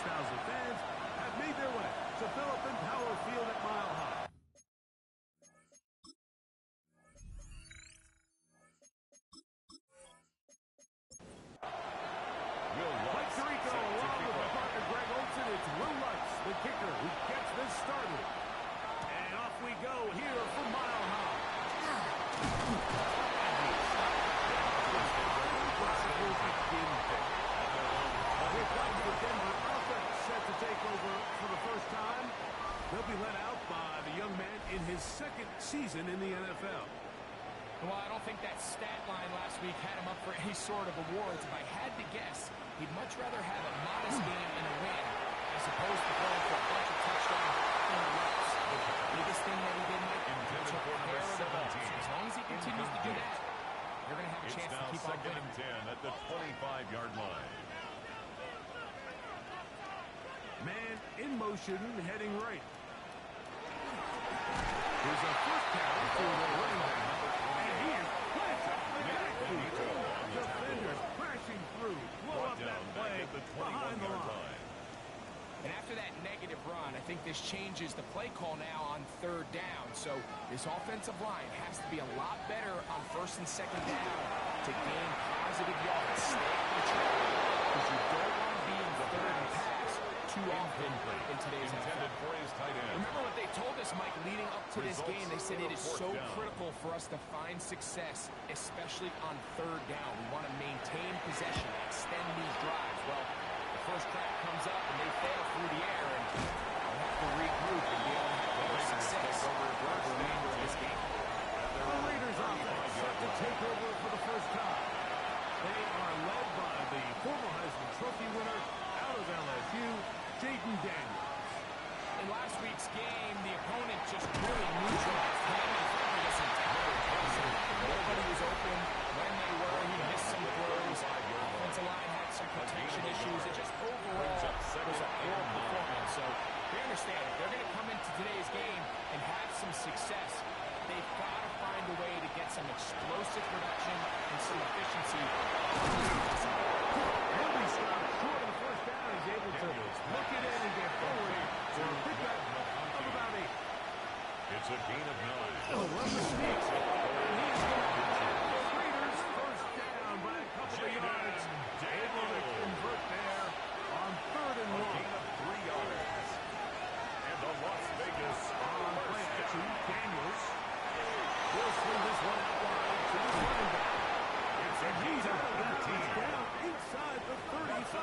fans have made their way to Philip and Power Field at Mile High. Along with the partner Greg Olsen, it's Will Lutz, the kicker, who gets this started. And off we go here from Mile High. The Denver offense set to take over for the first time. They'll be led out by the young man in his second season in the NFL. Well, I don't think that stat line last week had him up for any sort of awards. If I had to guess, he'd much rather have a modest game and a win as opposed to going for a bunch of touchdowns and a loss. The biggest thing that he did, Mike, was took care of the ball. So as long as he continues to do that, you're going to have a chance to keep on winning. It's now 2nd and 10 at the 25-yard line. Man in motion, heading right. Here's a first down for the running back. And he is planted. Defenders crashing through. Blow up that play behind the line. And after that negative run, I think this changes the play call now on 3rd down. So this offensive line has to be a lot better on 1st and 2nd down to gain positive yards. Stay on the track because you don't want to be in 3rd and pass too often in today's NFL. Remember what they told us, Mike, leading up to this game. They said it is so critical for us to find success, especially on 3rd down. We want to maintain possession, extend these drives. Well, the first crack comes up and they fail through the air, and they'll have to regroup and be able to have better success over the remainder of this game. The Raiders offense set to take over for the first time. They are led by the former Heisman Trophy winner out of LSU, Jaden Daniels. In last week's game, the opponent just really neutralized him and frankly this entire person. Nobody was open. When they were, he missed some throws. The offensive line had some protection issues. It just overall was a poor performance. So they understand if they're going to come into today's game and have some success, they've got to find a way to get some explosive production and some efficiency. Nobody stopped short of the first down. He's able to look it in and get forward for a pickup of about 8. It's a gain of 9. Oh, what a mistake. And he is going to get the Raiders first down by a couple of yards. Able to convert there on 3rd and 1. Gain of 3 yards. And the Las Vegas on play action, Daniels will swing this one out wide to the running back. And he's out of that team. Down inside the 35.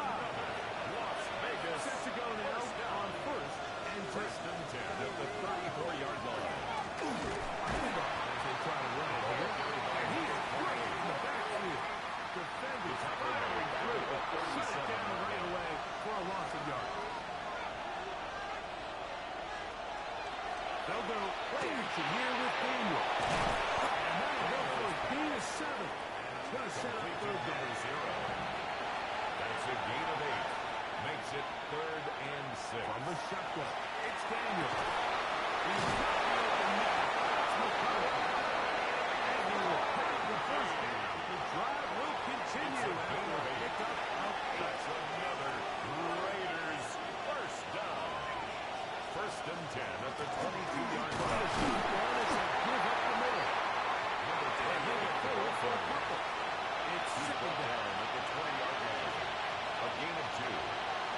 Las Vegas Set to go now on 1st and 10 at the 34-yard line. As they try to run it here. And he is great in the backfield. Defenders firing through. Shut it down right away for a loss of yards. They'll go play action here with Daniel. And that'll go for a gain of 7. It's going to set up 3rd down. That's a gain of 8. Makes it 3rd and 6. From the shotgun, it's Daniel. He's got the open man. It's McConnell. And he will pick up the first down. The drive will continue. Pick up of 8. That's another Raiders first down. 1st and 10 at the 22-yard line. It's a give up the middle. And he'll get forward for a couple. It's 2nd down at the 20-yard line. A gain of 2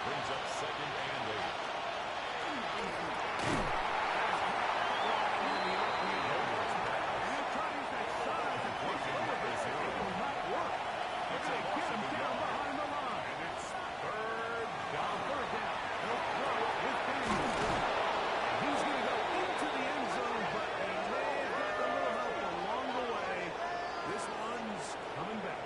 brings up 2nd and 8. It's a get him down behind the line. And it's 3rd down. 3rd down. They'll throw it with Daniels. He's going to go into the end zone, but he may have got a little help along the way. This one's coming back.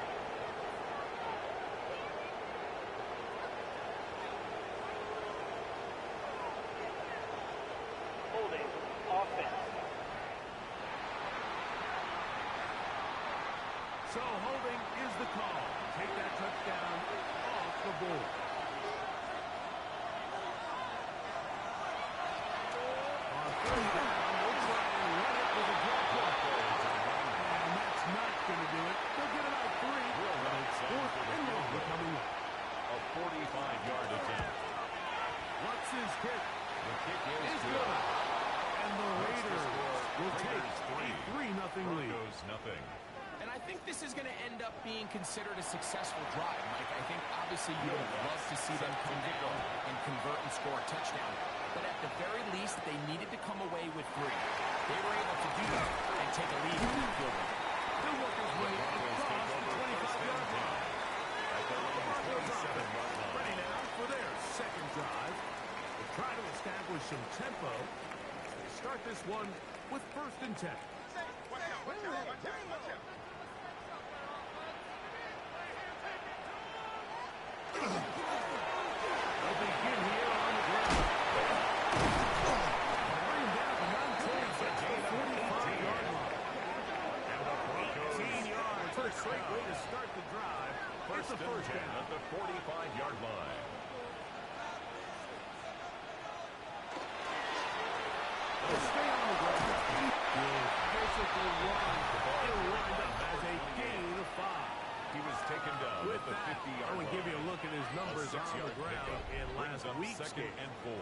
Holding offense. So holding is the call. Take that touchdown off the board. On 3rd down, they'll try and run it with a drop ball. And that's not going to do it. They'll get about 3. It's 4th and long coming up. A 45-yard attempt. being considered a successful drive, Mike. I think obviously you would have loved to see them come down and convert and score a touchdown. But at the very least, they needed to come away with 3. They were able to do that and take a lead in the field goal. They'll work his way across the 25-yard line. Ready now for their second drive. They try to establish some tempo. They start this one with 1st and 10. They'll begin here on the ground. Bring him down to 45-yard line. And the Broncos 18 yards. What a great way to start the drive. It's a first down at the 45-yard line. They'll stay on the ground. Will basically run. It'll wind up as a gain of 5. He was taken down With at the that, 50-yard I line. would give you a look at his numbers on the ground in last week's second game. and 4.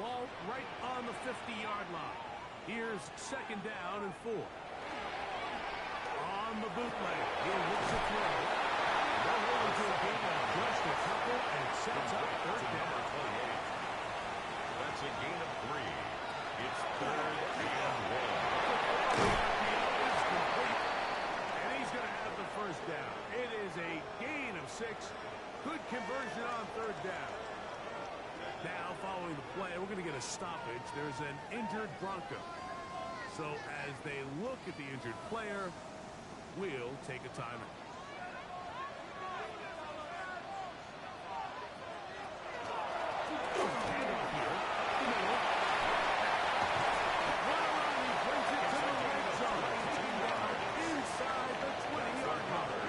Ball right on the 50-yard line. Here's 2nd down and 4. On the bootleg, he looks to throw. They'll hold him to a gain of just a couple and sets up 3rd down. 28. That's a gain of 3. It's 3rd and 1. Is complete, and he's going to have the 1st down. It is a gain of 6. Good conversion on 3rd down. Now, following the play, we're going to get a stoppage. There's an injured Bronco. So as they look at the injured player, we'll take a timeout. Handoff here, up the middle. Run around, he brings it to the red zone. Taking down inside the 20-yard line.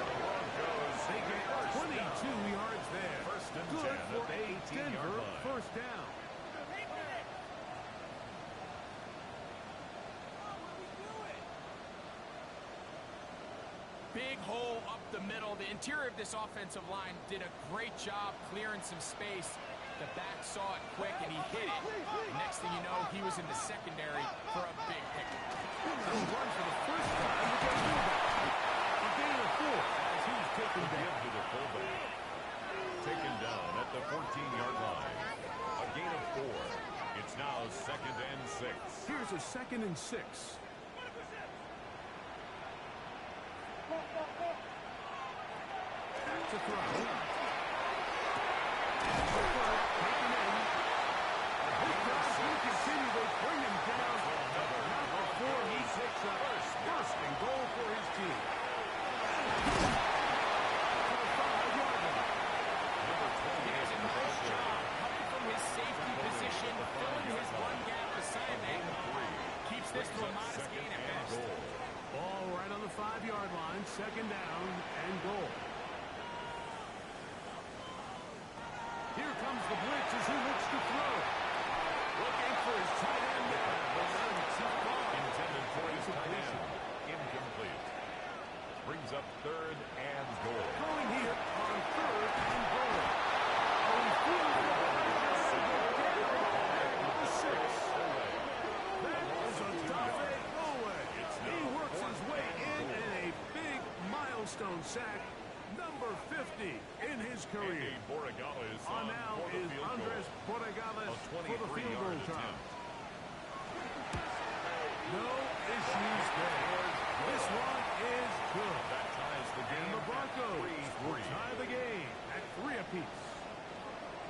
They get 22 yards there. First and Good 10 for at the a 18-yard Denver line. 1st down. Big hole up the middle. The interior of this offensive line did a great job clearing some space. The back saw it quick, and he hit it. Next thing you know, he was in the secondary for a big pickup. He runs for the first time. A gain of 4 as he's taken down. To the fullback. Taken down at the 14-yard line. A gain of 4. It's now 2nd and 6. Here's a 2nd and 6. Back to throw. Taken in. This drive will continue. They bring him down. Not before he picks up 1st and goal for his team. To the 5-yard line. He does a nice job coming from his safety position, filling his one gap assignment. Keeps this to a modest gain at best. Ball right on the 5-yard line. 2nd down and goal. Here comes the blitz as he looks to throw. Looking for his tight end now. But not too far. Intended for his tight end. Incomplete. Brings up 3rd and goal. Going here on 3rd and goal. Oh, he feels it. The 6. That is a Dave Owe. He works his way in a big milestone sack. Number 50 in his career. On now is Andres Borregales for the field goal try. No issues there. This one is good. That ties the game. And the Broncos will tie the game at 3 apiece.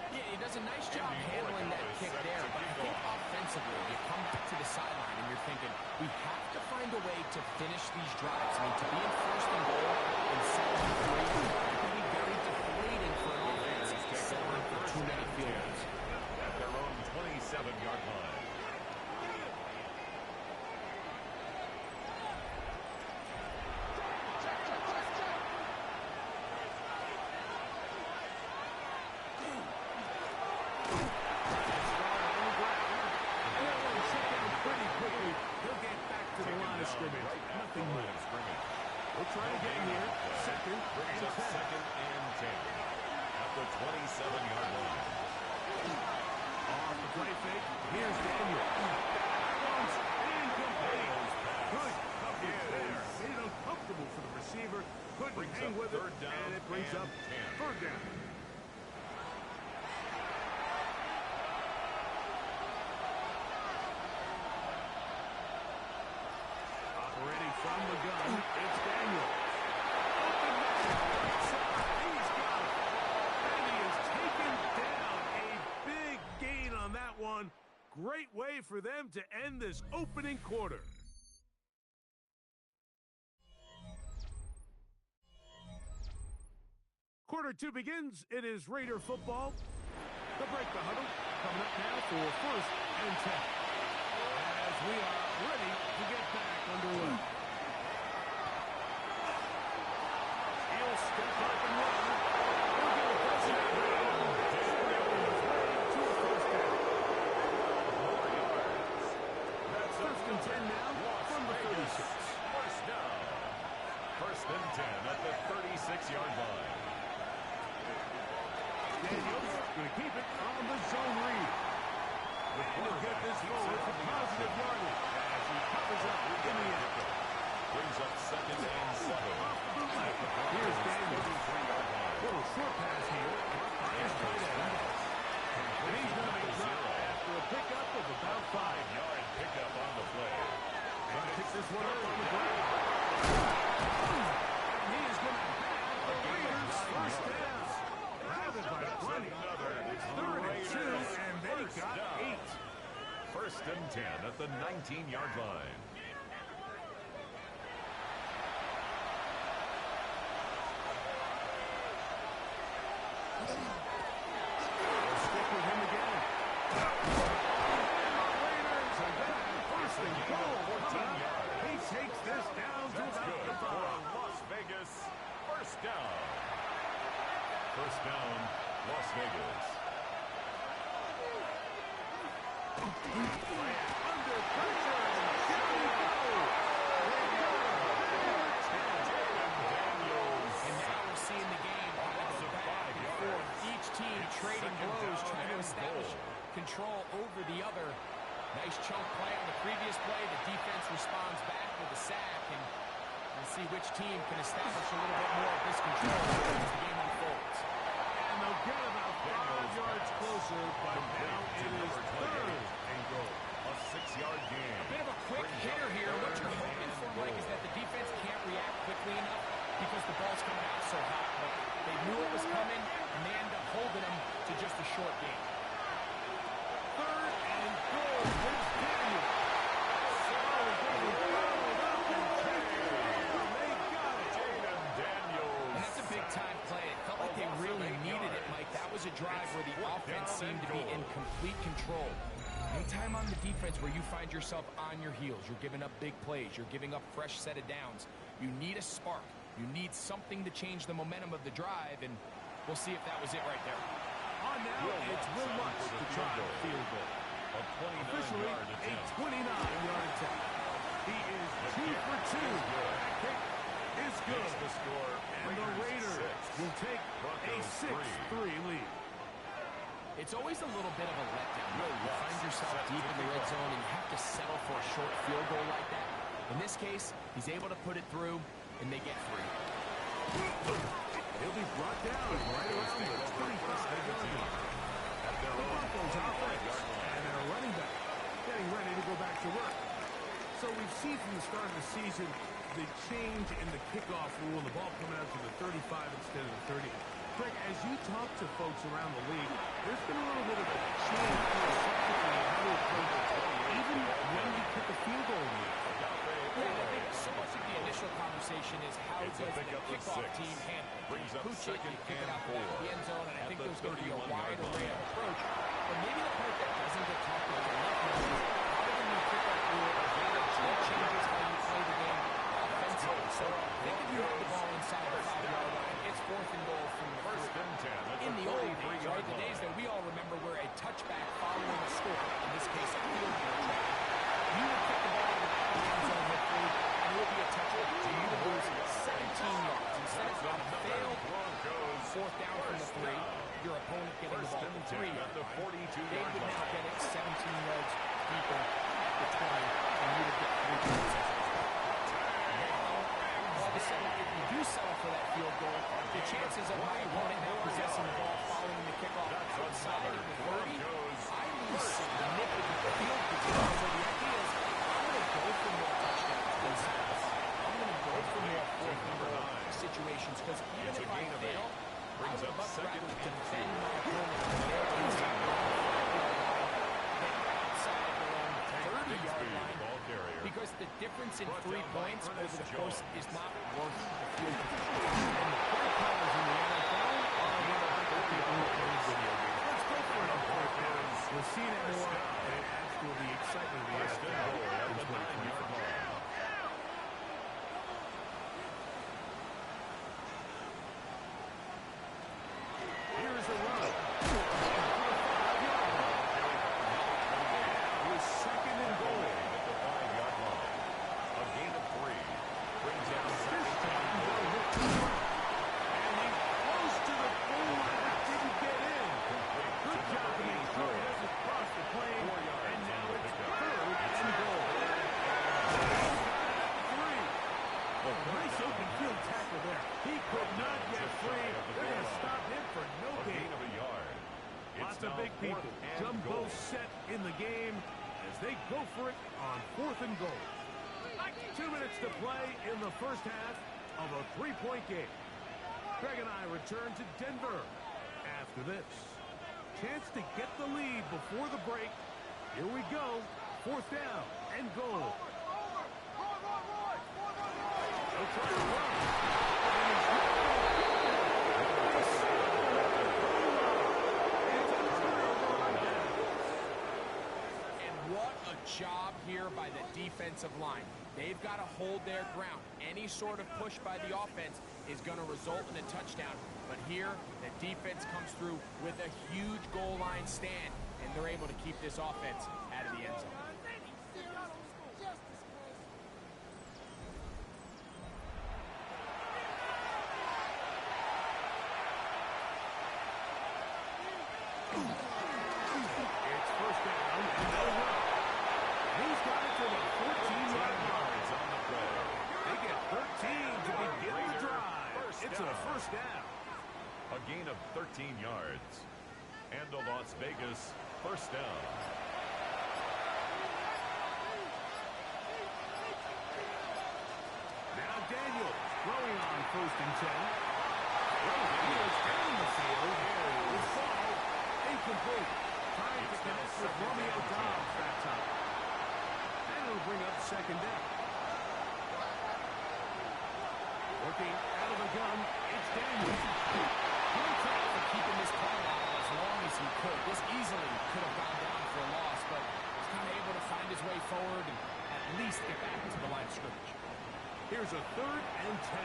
Yeah, he does a nice job handling that kick there, but I think offensively, you come back to the sideline and you're thinking, we have to find a way to finish these drives. I mean, to be in 1st and goal and 7-3, it can be very deflating for an offense settling for too many field goals. At their own 27-yard line. Nothing more. We'll try again here. 2nd Brings and up 10. 2nd and 10. At the 27-yard line. Off the play fake. Here's Daniel. That one's incomplete. Good blockage there. Made it uncomfortable for the receiver. Couldn't hang with it, and it brings up 3rd down. Operating from the gun, it's Daniel. Open man, he's got it. And he has taken down a big gain on that one. Great way for them to end this opening quarter. Quarter 2 begins. It is Raider football. The break the huddle. Coming up now for 1st and 10. As we are ready to get back underway. He'll step up and run. We'll get a touchdown. To a 1st down. 1st and 10 now from the 36. 1st down. 1st and 10 at the 36-yard line. Daniels going to keep it on the zone read. He'll get this forward for positive yardage as he covers up in the end. Brings up 2nd and 7. Here's Daniels. Little short pass here. By his tight end. And he's going to be dropped after a pickup of about 5-yard pickup on the play. And to pick this one up on the ground. And he is going to have the Raiders 1st down. By plenty. It's 3rd and 2, and they got 8. 1st and 10 at the 19-yard line. They'll stick with him again. Raiders are going to have 1st and goal. 14 yards. He takes this down to about the 5. Las Vegas. 1st down. 1st down, Las Vegas. Under pressure, and down he goes. And now we're seeing the game bounce back and forth. Each team trading blows, trying to establish control over the other. Nice chunk play on the previous play. The defense responds back with a sack, and we'll see which team can establish a little bit more of this control as the game unfolds. And they'll get about 5 yards closer, but now it is 3rd and goal. A 6-yard gain. A bit of a quick hitter here. What you're hoping for, Mike, is that the defense can't react quickly enough because the ball's coming out so hot. But they knew it was coming, and they end up holding them to just a short gain. 3rd and goal. Here's Daniel. So going to be fouled up and taken down. They got it. Jaden Daniels. And that's a big-time play. It felt like they really needed it, Mike. That was a drive where the offense seemed to be in complete control. Anytime on the defense where you find yourself on your heels, you're giving up big plays, you're giving up fresh set of downs, you need a spark. You need something to change the momentum of the drive, and we'll see if that was it right there. On now, it's Will Lutz to try the field goal. Officially, a 29-yard attempt. He is 2 for 2. That kick is good. The score, And the Raiders will take a 6-3 lead. It's always a little bit of a letdown. You find yourself deep in the red zone and you have to settle for a short field goal like that. In this case, he's able to put it through, and they get 3. He'll be brought down right around the 35-yard line. The Broncos offense and their running back getting ready to go back to work. So we've seen from the start of the season the change in the kickoff rule, the ball coming out to the 35 instead of the 30. Greg, as you talk to folks around the league, there's been a little bit of a change philosophically in how to approach it, even when you kick a field goal lead. Yeah, I think so much of the initial conversation is how does the kickoff team handle it? Brings up Push it, 2nd you kick it and out the back of the end zone, and I think there's going to be a wide array of approach. But maybe the part that doesn't get talked about enough is how do you kick off rule, what changes how you play the game offensively. So think if you have the ball inside the 5-yard line, it's 4th and goal from the 1st and 10. in the old days, right? The days that we all remember where a touchback following a score, in this case a field goal try, you would kick the ball to the back of the end zone hopefully, and it would be a touchback. So you would lose 17 yards. Instead of a failed 4th down from the 3, your opponent getting the ball at the 3 yard line, they would now get it 17 yards deeper at the 20, and you would get 3 points. if you do settle for that field goal, the chances of my opponent now possessing the ball following the kickoff outside of the 30, I lose significant field position. So the idea is I'm going to go for more touchdowns inside the 5. I'm going to go for more fourth and goal situations because even if I fail, I would much rather defend my opponent inside the 5-yard line than outside of their own 30-yard line. Because the difference in 3 points over the course is not worth the field position. And the play callers in the NFL are one of the people who play video games. Let's go for it on fourth down. We're seeing it more, and it adds to the excitement of the NFL in 2024. Here's a run. With second and goal. Lots of big people. Jumbo set in the game as they go for it on fourth and goal. 2 minutes to play in the first half of a 3-point game. Greg and I return to Denver after this. Chance to get the lead before the break. Here we go. Fourth down and goal. They'll try to run. Job here by the defensive line. They've got to hold their ground. Any sort of push by the offense is going to result in a touchdown. But here, the defense comes through with a huge goal line stand, and they're able to keep this offense out of the end zone. It's first down and no run. He's got it to the 14-yard line. They get 13 to begin the drive. It's a first down. A gain of 13 yards. And a Las Vegas first down. Now Daniels throwing on first and 10. He is down the field. This ball incomplete. Trying to connect with Romeo Dobbs that time. And it'll bring up second down. Looking out of the gun, it's Daniels. Really proud for keeping this play out as long as he could. This easily could have gone down for a loss, but he's kind of able to find his way forward and at least get back to the line of scrimmage. Here's a 3rd and 10.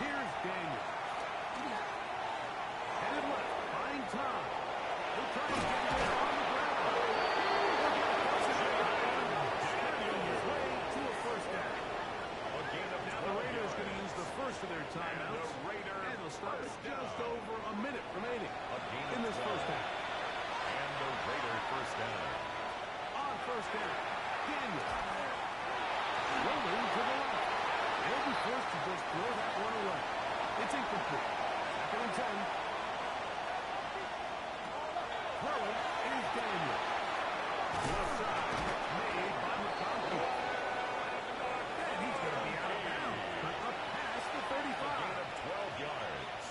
Here's Daniels. Headed left, buying time. They'll try to get it on the ground. Carrying his way to a first down. Now the Raiders going to use the first of their timeouts. And they'll stop with just over a minute remaining in this first half. And the Raider first down. On first down, Daniels. Rolling to the left. They'll be forced to just throw that one away. It's incomplete. Second and 10. Throwing is Daniels. Left side made by McConkey. And he's going to be out of bounds. But up past the 35. Gain of 12 yards.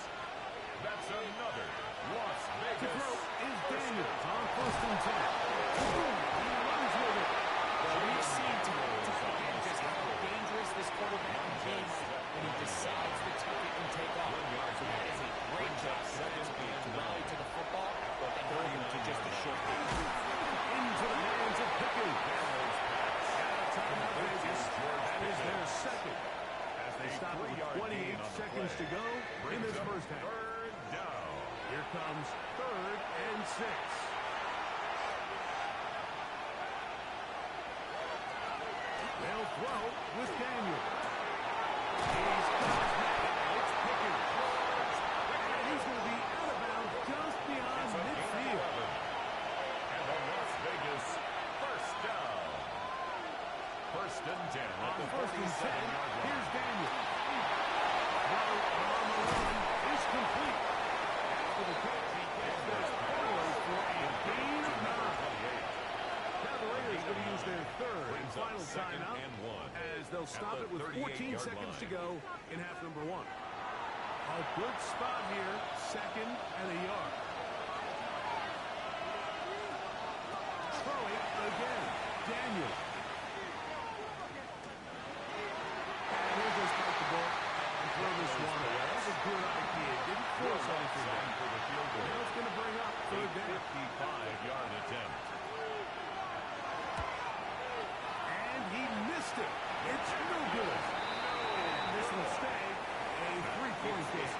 That's another Las To Vegas. throw is Daniels on first and 10. He runs with it. We've seen time to forget just how dangerous this quarterback can be when he decides to tuck it and take off. So that is a great job defensively to rally to the football and hold him to just a short gain. Into the hands of Pickens. Timeout Vegas. That is their second. As they stop with 28 seconds to go in this first half. Third down. Here comes 3rd and 6. They'll throw with Daniel. He's cosmetic. It's Pickens. And he's going to be out of bounds just beyond midfield. And the Las Vegas first down. stop it with 14 seconds to go in half number one. A good spot here, second and a yard. Throwing again, Daniel. And he'll just bite the ball and throw this one away. That's a good idea. Didn't force anything for the field goal. Now it's going to bring up third down. 55-yard attempt. And he missed it. It's no good. And this will stay a 3-point game.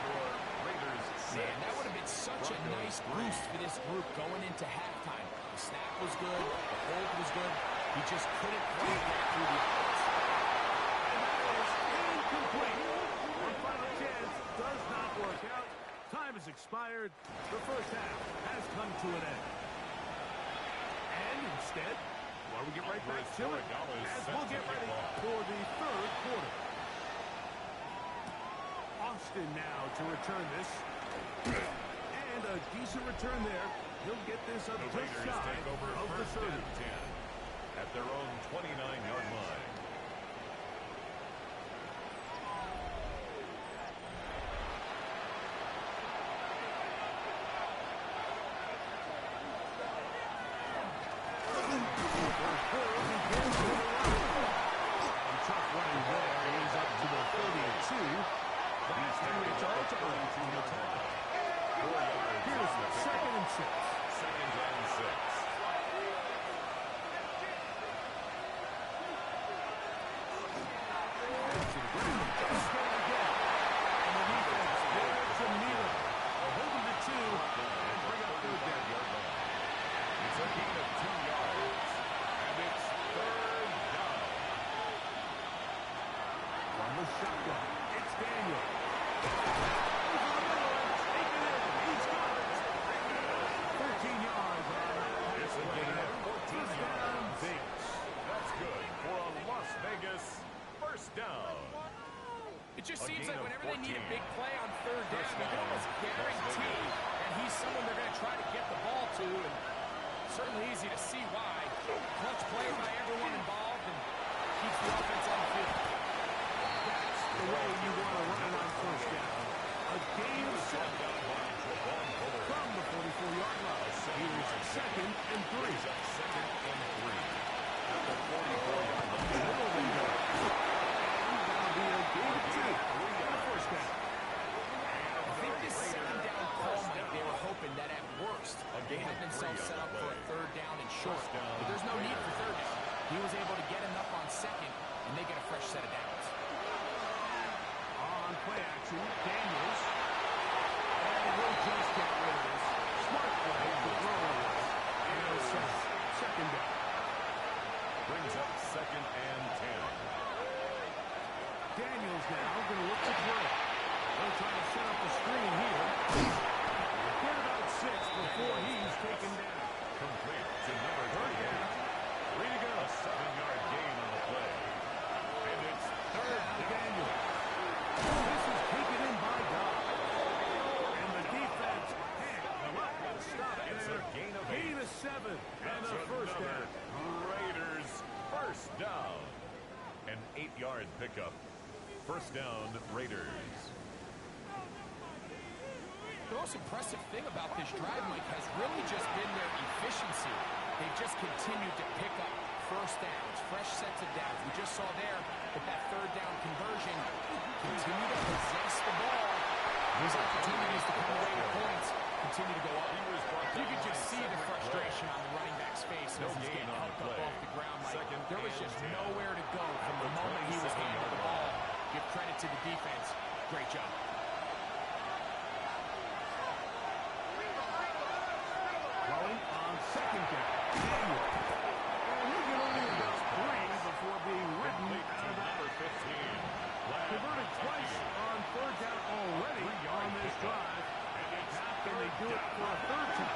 Man, that would have been such a nice boost for this group going into halftime. The snap was good. The hold was good. He just couldn't quite get through the offense. And that is incomplete. One final chance does not work out. Time has expired. The first half has come to an end. And instead, well, we get right back to it as we'll get ready for the third quarter. Austin now to return this. And a decent return there. He'll get this up just shy of the 30. At their own 29-yard line. Tough running there. He's up to the 32. And it's all to earn on the top. 4 yards. Here's the second and 6. Second and 6. Shotgun. It's Daniel. He's got it. 13 yards. It's a gain of 14 yards. Vegas. That's good for a Las Vegas first down. It just seems like whenever they need a big play on third down, you can almost guarantee that he's someone they're going to try to get the ball to, and certainly easy to see why. Clutch play by everyone involved and keeps the offense on the field. The way you want to run it on first down. A gain of 7 from the 44-yard line. Here's second and 3. Second and 3. At the 44-yard line. And that'll be a gain of 2 on the first down. I think this second down call, Mike, they were hoping that at worst, they had themselves set up for a third down and short. But there's no need for third down. He was able to get enough on second, and they get a fresh set of downs. On play action, Daniels. And he'll just get rid of this. Smart play to throw away. And second down. Brings up second and 10. Daniels now going to look to throw. They'll try to set up the screen here. Get about 6 before he's taken down. Complete to number 38. Way to go. A 7-yard gain on the play. And it's third down. Daniel. This is taken in by God. And the defense can't come up and stop it. It's a gain of 8. Gain of 7. And That's the first another down. Raiders first down. An 8-yard pickup. First down, Raiders. The most impressive thing about this drive, Mike, has really just been their efficiency. They've just continued to pick up first downs, fresh sets of downs. We just saw there with that third down conversion, continue to possess the ball. These opportunities to come away with points continue to go up. You could just see the frustration on the running back's face as he's getting helped up off the ground, Mike. There was just nowhere to go from the moment he was handed the ball. Give credit to the defense. Great job. Throwing on second down. Daniel. And he'll get only about 3 before being ridden out of that. Number 15. Converted twice on third down already on this drive. How can they do it for a third time?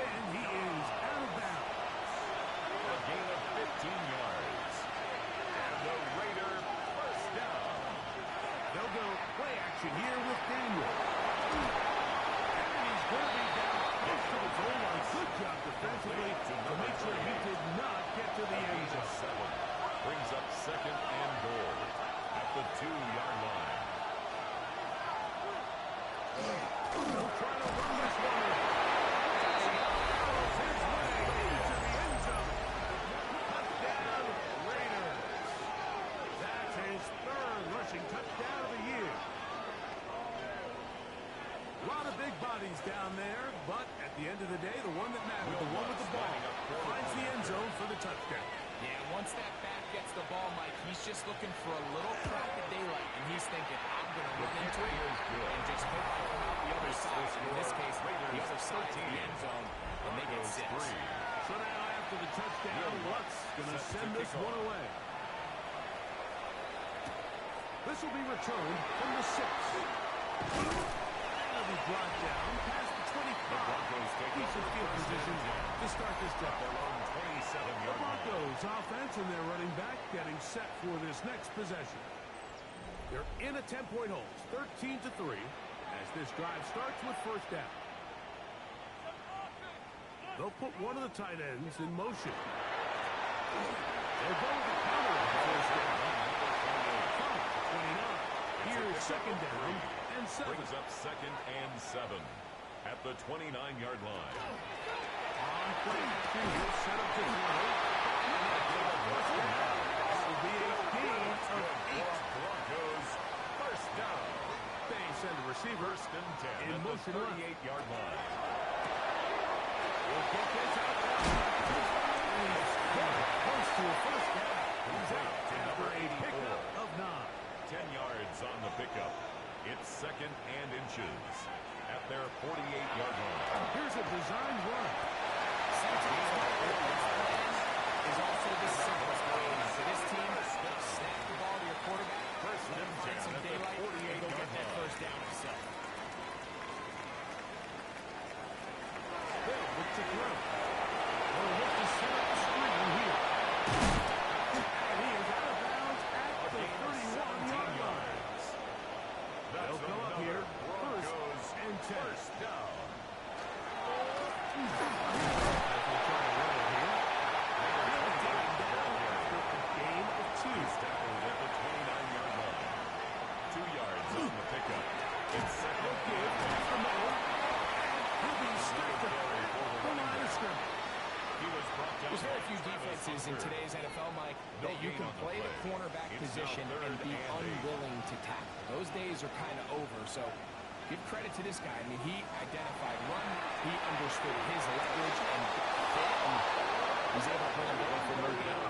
And he is out of bounds. A gain of 15 yards. And the Raider first down. They'll go play action here with Daniel. And he's going to be down close to the line. Good job defensively to make sure he did not get to the end zone. Brings up second and goal at the 2-yard line. They'll try to run this one in. Follows his way into the end zone. Touchdown, Raiders. That's his third rushing touchdown of the year. A lot of big bodies down there, but at the end of the day, the one that mattered, the one with the ball, finds the end zone for the touchdown. Yeah, once that back gets the ball, Mike, he's just looking for a little crack of daylight, and he's thinking, I'm going to run into it and just hope I come out the other side. In this case, the other side to the end zone, and they get 6. So now after the touchdown, Luck's going to send this one away. This will be returned from the 6. That'll be brought down past the 25. The Broncos take decent field position to start this drive. Their own 27-yard The Broncos offense and their running back getting set for this next possession. They're in a 10-point hole, 13-3, as this drive starts with first down. They'll put one of the tight ends in motion. They'll go with the counter on first down. 29. Here's second down and 7. Brings up second and 7 at the 29-yard line. On play action, he'll set up to throw. That will be a gain of 8. Broncos first down. They send the receiver First and 10 in at motion the run. 38-yard line. We'll get this out there. He's close to a first down. He's out after a pickup of 9. 10 yards on the pickup. It's second and inches at their 48-yard line. Here's a design run. Sometimes is also the simplest way. So this team, snap the ball to your quarterback, First and find 10 some at the daylight, and go 48-yard get that line. first down himself. They'll look to throw. They'll look to set up the screen here. And he is out of bounds at the 31-yard line. They'll come up here, first and 10. First down. As they try to run it here. They'll take it down after a gain of 2. Tackled at the 29-yard line. 2 yards on the pickup. It's second They'll give past the middle. He'll be stripped at the line of scrimmage. He was brought down. There's very few defenses in today's NFL, Mike, that you can play the cornerback position and be unwilling to tackle. Those days are kind of over, so give credit to this guy. I mean, he identified run, he understood his leverage, and he's able to hold it for no down.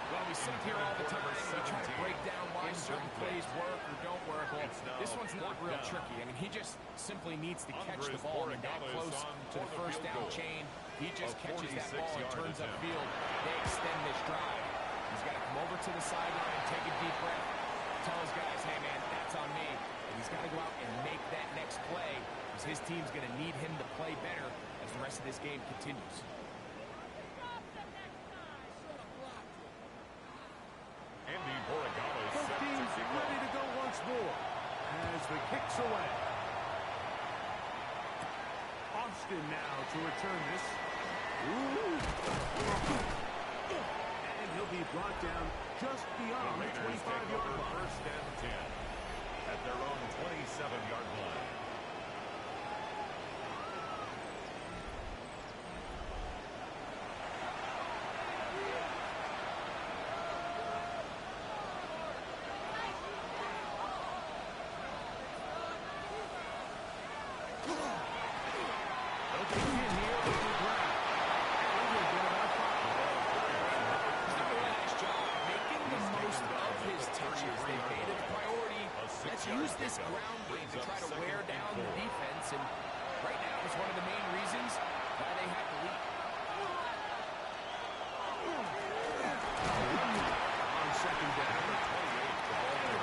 Well, we sit here all the time and we try to break down why certain plays work or don't work. Well, this one's not real tricky. I mean, he just simply needs to catch the ball and that close to the first down chain. He just catches that ball and turns upfield. They extend this drive. He's got to come over to the sideline, take a deep breath, tell his guys, hey, man, that's on me. And he's got to go out and make that next play because his team's going to need him to play better as the rest of this game continues. Both teams ready to go once more as the kick's away. Austin now to return this. And he'll be brought down just beyond the 25-yard line. First and 10 at their own 27-yard line. Use this ground game to try to wear down the defense, and right now is one of the main reasons why they have the lead. On second down,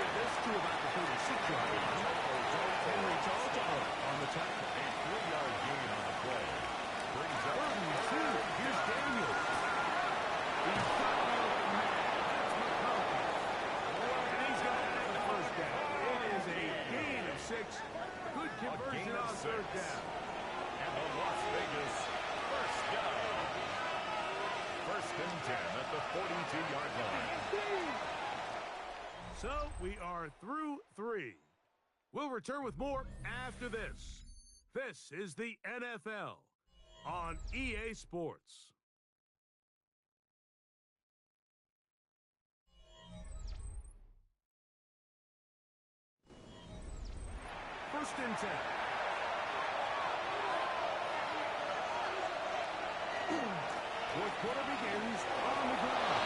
this to about the 36-yard line. Henry Charles on the tackle. A 3-yard gain on the play. Brings up 32. Here's Daniel. He's got the open man. That's McConkey. And he's got to have the first down. It is a gain of 6. Good conversion on third down. And the loss Vegas, first down. First and 10 at the 42-yard line. So we are through 3. We'll return with more after this. This is the NFL on EA Sports. First and 10. Fourth quarter begins on the ground.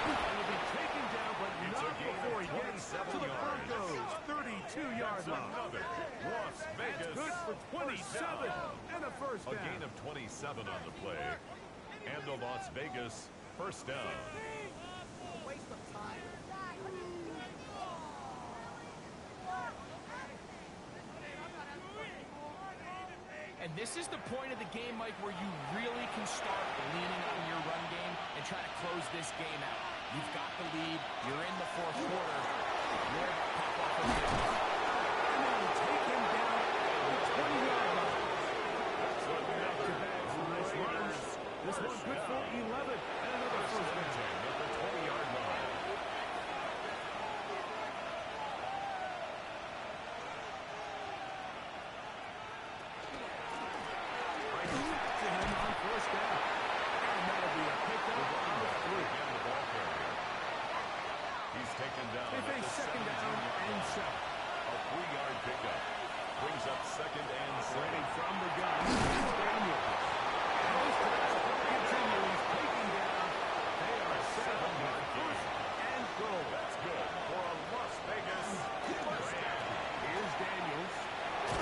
It will be taken down, but not before he gets to the Broncos' 32-yard line. Another Las Vegas. Good for 27 and a first down. A gain of 27 on the play. And the Las Vegas first down. Waste of time. And this is the point of the game, Mike, where you really can start leaning on your run game and try to close this game out. You've got the lead. You're in the fourth quarter. You're about to pop off a bit. And take him down at the 20-yard line. Back-to-back nice runs. This one's good for 11 and another first down. At the 20-yard line. First down. And that'll be a pickup on the 3. Again, the ball carrier. He's taken down. They face second down and 7. A 3-yard pickup. Brings up second and 7. Ready from the gun. Daniel. And this drive continues taking down. They are set up for first and goal. That's good for a Las Vegas first down. Here's Daniels.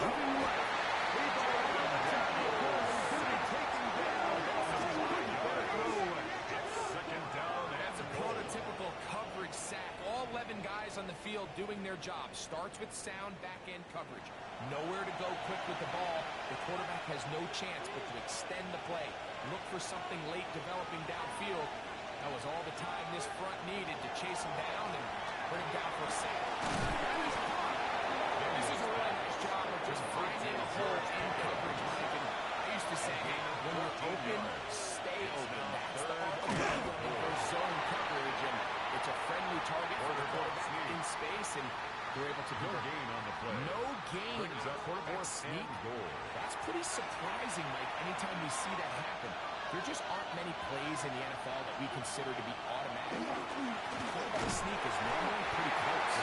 Moving left. He ball out of the goal. He's going to be taken down. It's second down and That's a prototypical coverage sack. All 11 guys on the field doing their job. Starts with sound back-end coverage. Nowhere to go quick with the ball. The quarterback has no chance but to extend the play. Look for something late developing downfield. That was all the time this front needed to chase him down and bring him down for a sack. And he's caught. This is a really nice job of just finding a hole in coverage, Mike. And I used to say, when you're open, stay open. That's the art of running for zone coverage. And it's a friendly target for the quarterback in space. And they're able to no gain on the play. No gain Brings on up quarterback fourth sneak. and goal. That's pretty surprising, Mike, anytime we see that happen. There just aren't many plays in the NFL that we consider to be automatic. Quarterback sneak is normally pretty close.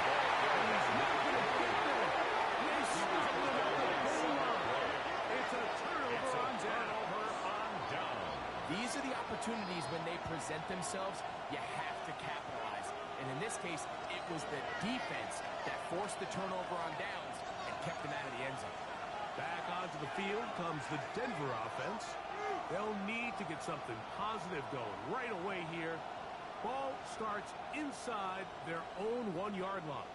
It's a turnover on down. These are the opportunities when they present themselves, you have to capitalize. And in this case, it was the defense that forced the turnover on downs and kept them out of the end zone. Back onto the field comes the Denver offense. They'll need to get something positive going right away here. Ball starts inside their own 1-yard line.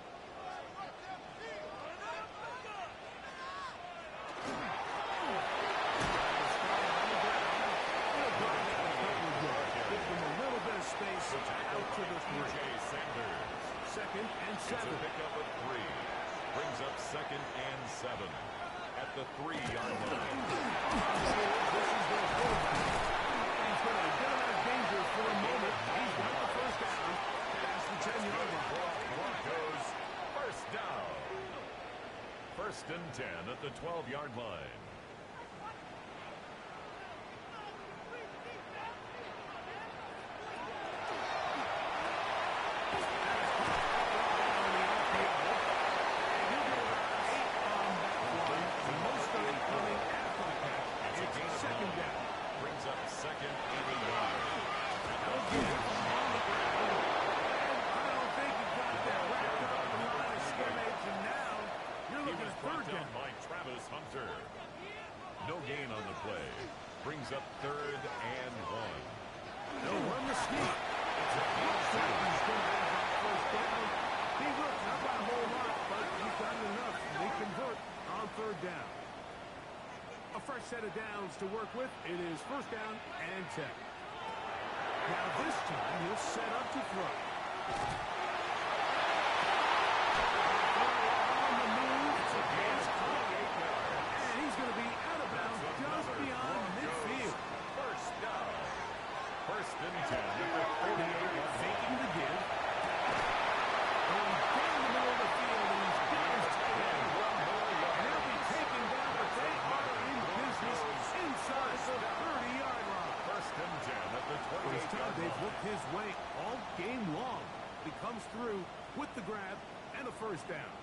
Give them a little bit of space out to the 3. Second and 7. It's a pickup of 3. Brings up second and 7 at the 3-yard line. This is their quarterback. He's going to get out of danger for a moment. He's got the first down past the 10-yard line. Broncos first down. First and 10 at the 12-yard line. No gain on the play. Brings up third and 1. They'll run the sneak. It's a looks like he's going to have that first down. He looks not by a whole lot, but he's got enough. They convert on third down. A fresh set of downs to work with. It is first down and 10. Now this time he'll set up to throw. On the move. And he's going to be out of bounds. First and 10 at the 48-yard line. Faking the give. Going down the middle of the field, and he's got his tight end. And they'll be taken down, but they are in business inside the 30-yard line. First and 10 at the 28-yard line. They've looked his way all game long. He comes through with the grab and a first down.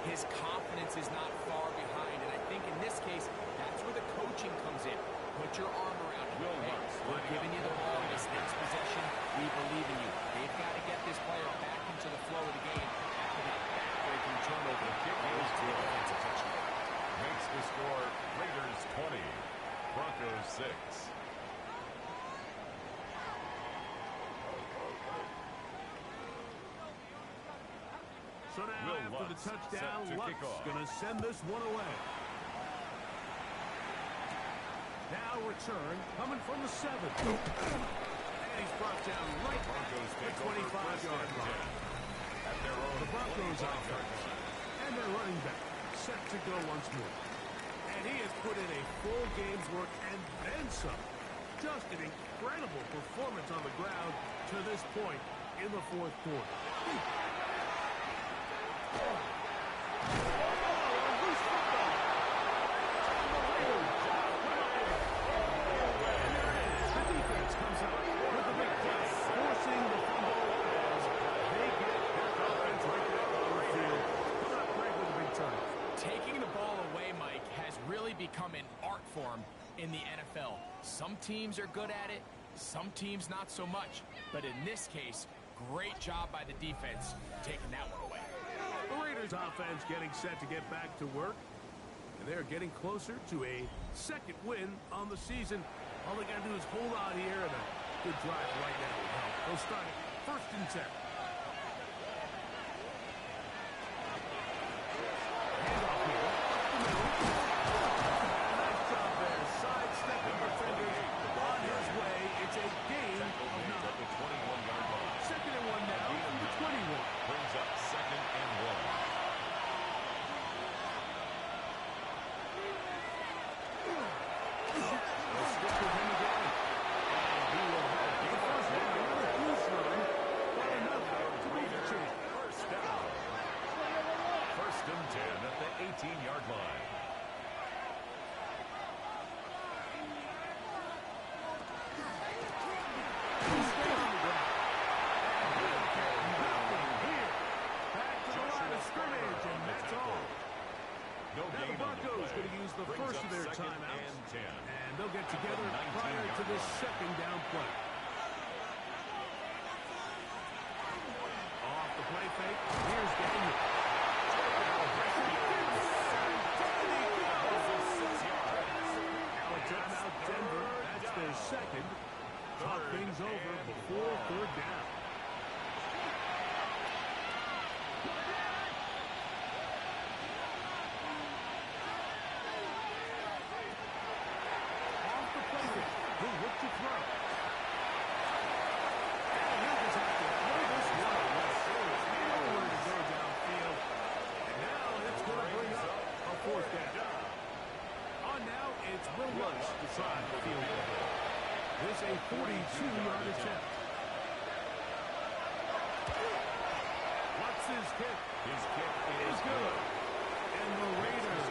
His confidence is not far behind, and I think in this case, that's where the coaching comes in. Put your arm around him. Hey, we're giving you the ball in this next possession. We believe in you. They've got to get this player back into the flow of the game after that back-breaking turnover. The kick goes to a defensive touchdown. Makes the score Raiders 20, Broncos 6. So now, after the touchdown, Luck's going to send this one away. Now return, coming from the 7. And he's brought down right at the 25-yard line. The Broncos offense and their running back set to go once more. And he has put in a full game's work and then some. Just an incredible performance on the ground to this point in the fourth quarter. Taking the ball away, Mike, has really become an art form in the NFL. Some teams are good at it, some teams not so much. But in this case, great job by the defense taking that one away. The Raiders offense getting set to get back to work. And they're getting closer to a second win on the season. All they got to do is hold on here, and a good drive right now will help. They'll start it first and 10. Handoff here. Nice job there. Sidestepping defenders on his way. It's a gain of 9. At the 21-yard line. Second and 1 now from the 21. Brings up second and 1. First and 10 at the 18-yard line. No gain. The Broncos going to use the first of their timeouts, and they'll get together prior to this second down play. Off the play fake, here's Daniel. Now a timeout, Denver. That's their second. Talk things over before third down. This a 42-yard attempt. What's his kick? His kick is good. And the Raiders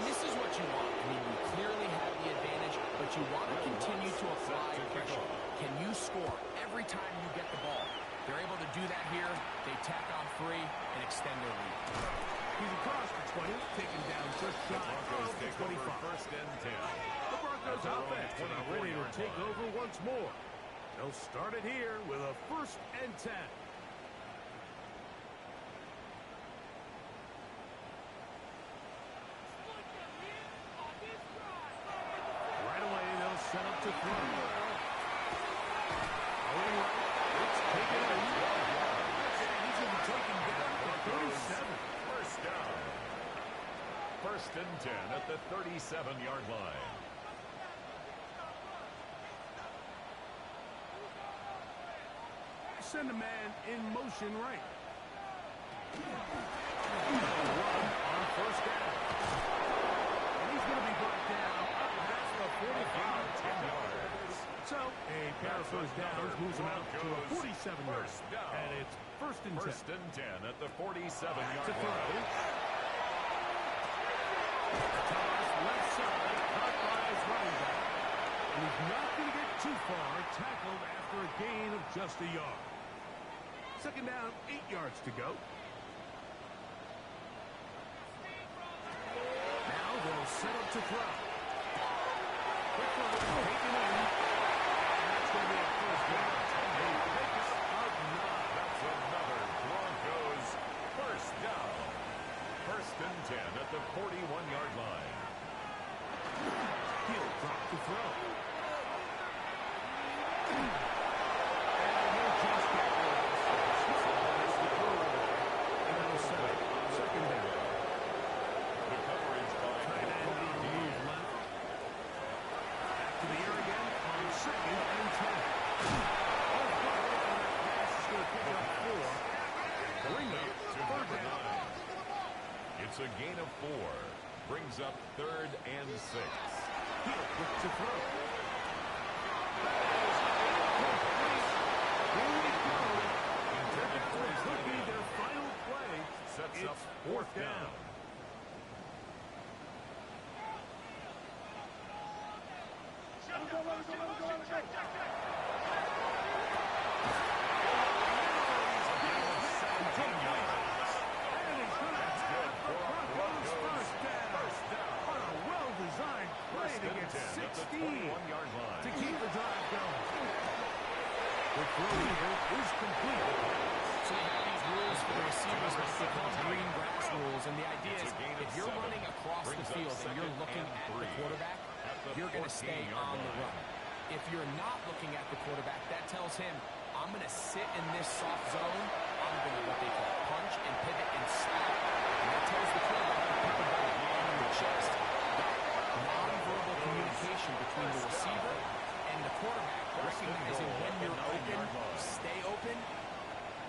And this is what you want. I mean, you clearly have the advantage, but you want to continue to apply pressure. Can you score every time you get the ball? They're able to do that here. They tack on 3 and extend their lead. He's across the 20, taken down just shy of the 25. First and 10. The Broncos offense are ready to take over once more. They'll start it here with a first and 10. Right away, they'll set up to throw. Going right. It's taken in. He's going to be taken down at the 37. First down. First and 10 at the 37-yard line. Send a man in motion right. Run on first down. And he's going to be brought down up past the 45. 10 yards. So a pair of first downs moves him out to a 47-yard. And it's first and 10. First and 10 at the 47-yard To throw. line. Toss left side, caught by his running back. And he's not going to get too far, tackled after a gain of just a yard. Second down, 8 yards to go. Now they'll set up to throw. Quick throw, taken in. And that's going to be a first down. They pick up 9. That's another Broncos first down. First and 10 at the 41-yard line. He'll drop to throw. It's a gain of 4. Brings up 3rd and 6. He'll look to throw. Here we go. Intended for it could be their final play. Sets up It's 4th down. To keep the drive going. The throw is complete. So you have these rules for the receivers, but they call them green grass rules. And the idea is, if you're running across the field and you're looking at the quarterback, you're going to stay on the run. If you're not looking at the quarterback, that tells him, I'm going to sit in this soft zone. I'm going to what they call punch and pivot and slap. And that tells the quarterback to put the ball on the chest. That non-verbal communication between the receiver and the quarterback, recognizing when you're open, stay open,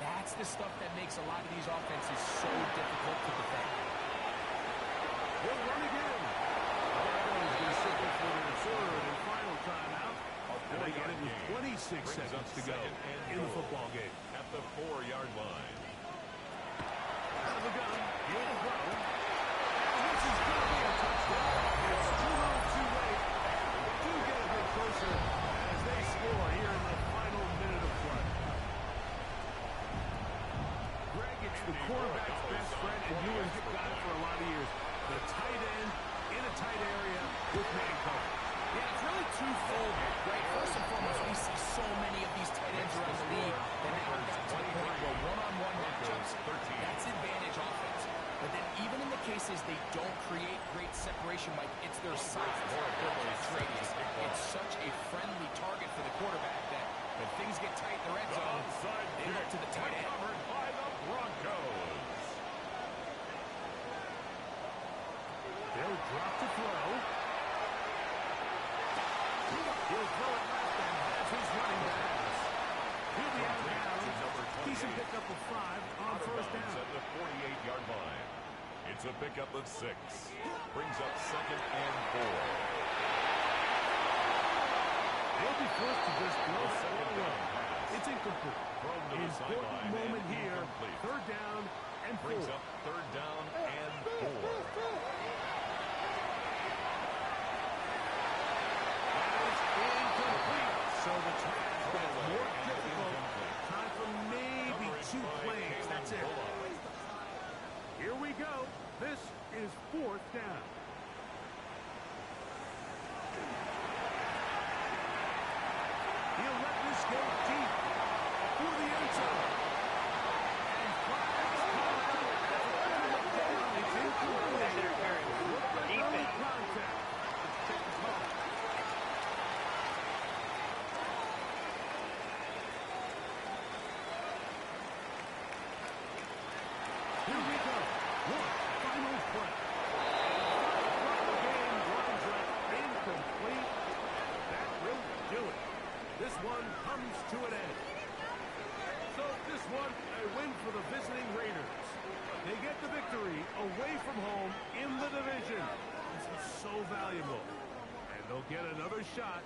that's the stuff that makes a lot of these offenses so difficult to defend. He'll run again. Broncos going to sit for their third and final timeout. And they get it with 26 seconds to go in the football game. At the 4-yard line. Out of the gun, he'll throw. And this is going to be a touchdown. It's too little too late. They do get a bit closer as they score here in the final minute of play. Greg, it's the quarterback's best friend, and you have got it for a lot of years. The tight end in a tight area with man coverage. Yeah, it's really twofold, right? First and foremost, we see so many of these tight ends around the league that now we've got to the point where one-on-one matchups, that's advantage offense. But then even in the cases they don't create great separation, Mike, it's their size or ability to radius. It's such a friendly target for the quarterback that when things get tight in the red zone, they look to the tight end. Covered by the Broncos. They'll drop to throw. He'll throw it left and has his running backs. He'll be out of bounds. Decent pickup of 5 on first down. At the 48-yard line. It's a pickup of 6. Brings up 2nd and 4. They'll be forced to just throw The that second ball down away. pass. It's incomplete. Thrown to the Important sideline moment and here. incomplete. 3rd down and 4. Brings up 3rd down and 4. Incomplete. So the task gets more difficult. Time for maybe 2 plays. That's it. Here we go. This is 4th down. He'll let this go deep for the end zone. to an end. So this one, a win for the visiting Raiders. They get the victory away from home in the division. This is so valuable. And they'll get another shot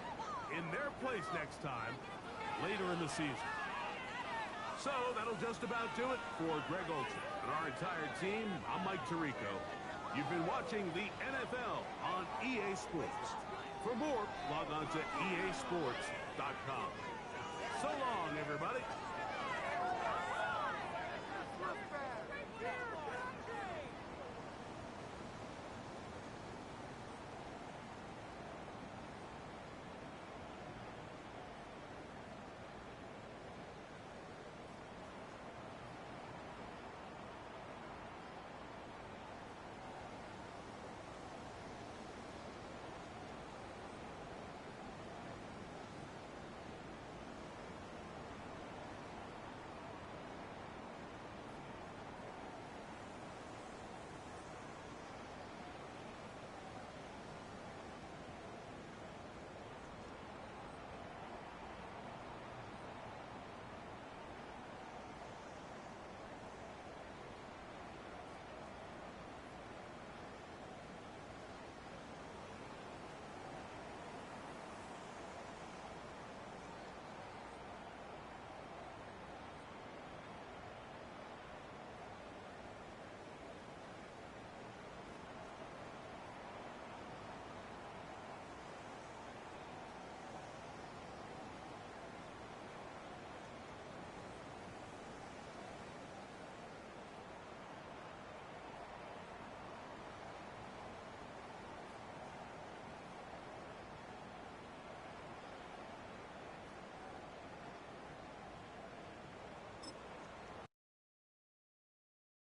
in their place next time later in the season. So that'll just about do it for Greg Olsen and our entire team. I'm Mike Tirico. You've been watching the NFL on EA Sports. For more, log on to easports.com. So long, everybody.